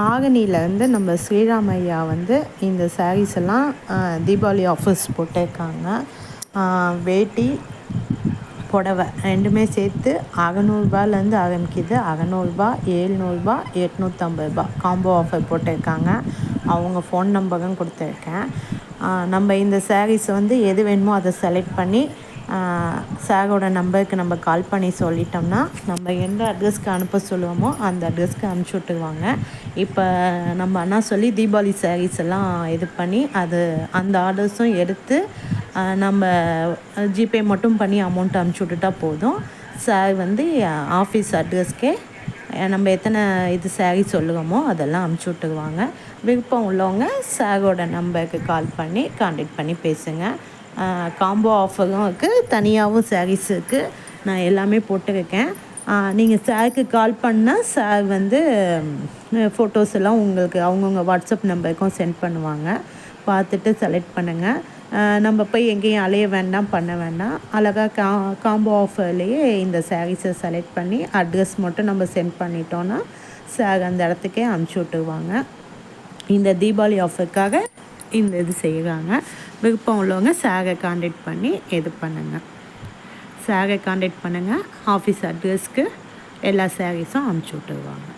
ஆகனிலேருந்து நம்ம ஸ்ரீராமையா வந்து இந்த சாரீஸ் எல்லாம் தீபாவளி ஆஃபர்ஸ் போட்டிருக்காங்க. வேட்டி புடவை ரெண்டுமே சேர்த்து அறநூறுபாலேருந்து ஆரம்பிக்குது. அறநூறுபா, 700, 850 காம்போ ஆஃபர் போட்டிருக்காங்க. அவங்க ஃபோன் நம்பரும் கொடுத்துருக்கேன். நம்ம இந்த சாரீஸை வந்து எது வேணுமோ அதை செலக்ட் பண்ணி சாரோட நம்பருக்கு நம்ம கால் பண்ணி சொல்லிட்டோம்னா நம்ம எந்த அட்ரஸ்க்கு அனுப்ப சொல்லுவோமோ அந்த அட்ரஸ்க்கு அனுப்பிச்சி விட்டுருவாங்க. இப்போ நம்ம அண்ணா சொல்லி தீபாவளி சாரீஸ் எல்லாம் இது பண்ணி அந்த ஆர்டர்ஸும் எடுத்து நம்ம ஜிபே மட்டும் பண்ணி அமௌண்ட் அனுப்பிச்சி விட்டுட்டா போதும். சார் வந்து ஆஃபீஸ் அட்ரஸ்க்கே நம்ம எத்தனை சாரீ சொல்லுவோமோ அதெல்லாம் அனுப்பிச்சி விட்டுருவாங்க. விருப்பம் உள்ளவங்க சாரோட நம்பருக்கு கால் பண்ணி கான்டாக்ட் பண்ணி பேசுங்க. காம்போ ஆஃபரும் இருக்குது, தனியாகவும் சாரீஸ் இருக்குது. நான் எல்லாமே போட்டிருக்கேன். நீங்கள் சாருக்கு கால் பண்ணால் சார் வந்து ஃபோட்டோஸ் எல்லாம் உங்களுக்கு அவங்கவுங்க வாட்ஸ்அப் நம்பருக்கும் சென்ட் பண்ணுவாங்க. பார்த்துட்டு செலக்ட் பண்ணுங்கள். நம்ம போய் எங்கேயும் அலைய வேண்டாம், பண்ண வேண்டாம். அழகாக காம்போ ஆஃபர்லேயே இந்த சாரீஸை செலக்ட் பண்ணி அட்ரஸ் மட்டும் நம்ம சென்ட் பண்ணிட்டோன்னா சார் அந்த இடத்துக்கே அனுப்பிச்சி விட்டுருவாங்க. இந்த தீபாவளி ஆஃபருக்காக இந்த இது செய்கிறாங்க. விருப்பம் உள்ளவங்க சாரை கான்டாக்ட் பண்ணி இது பண்ணுங்கள். சாரை கான்டாக்ட் பண்ணுங்கள். ஆஃபீஸ் அட்ரஸ்க்கு எல்லா சாரீஸும் அனுப்பிச்சி விட்டுருவாங்க.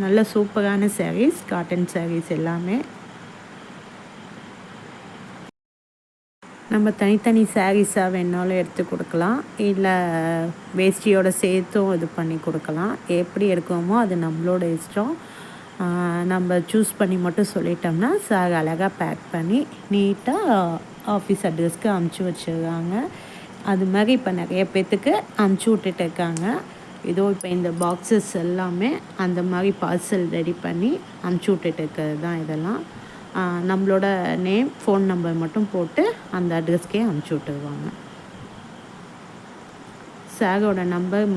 நல்ல சூப்பரான சாரீஸ், காட்டன் சாரீஸ் எல்லாமே. நம்ம தனித்தனி சாரீஸாக வேணாலும் எடுத்து கொடுக்கலாம், இல்லை வேஷ்டியோட சேர்த்தும் இது பண்ணி கொடுக்கலாம். எப்படி எடுக்கணுமோ அது நம்மளோட இஷ்டம். நம்ம சூஸ் பண்ணி மட்டும் சொல்லிட்டோம்னா சார் அழகாக பேக் பண்ணி நீட்டாக ஆஃபீஸ் அட்ரஸ்க்கு அனுப்பிச்சி வச்சுருக்காங்க. அது மாதிரி இப்போ நிறைய பேர்த்துக்கு அனுப்பிச்சி விட்டுட்டு இருக்காங்க. இதோ இப்போ இந்த பாக்ஸஸ் எல்லாமே அந்த மாதிரி பார்சல் ரெடி பண்ணி அனுப்பிச்சி விட்டுட்டு இருக்கிறது தான் இதெல்லாம். நம்மளோட நேம், ஃபோன் நம்பர் மட்டும் போட்டு அந்த அட்ரஸ்க்கே அனுப்பிச்சி விட்டுருவாங்க. சாரோட நம்பர்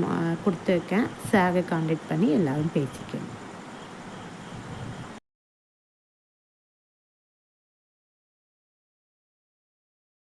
கொடுத்துருக்கேன். சாரை கான்டாக்ட் பண்ணி எல்லோரும் பேசிக்கணும்.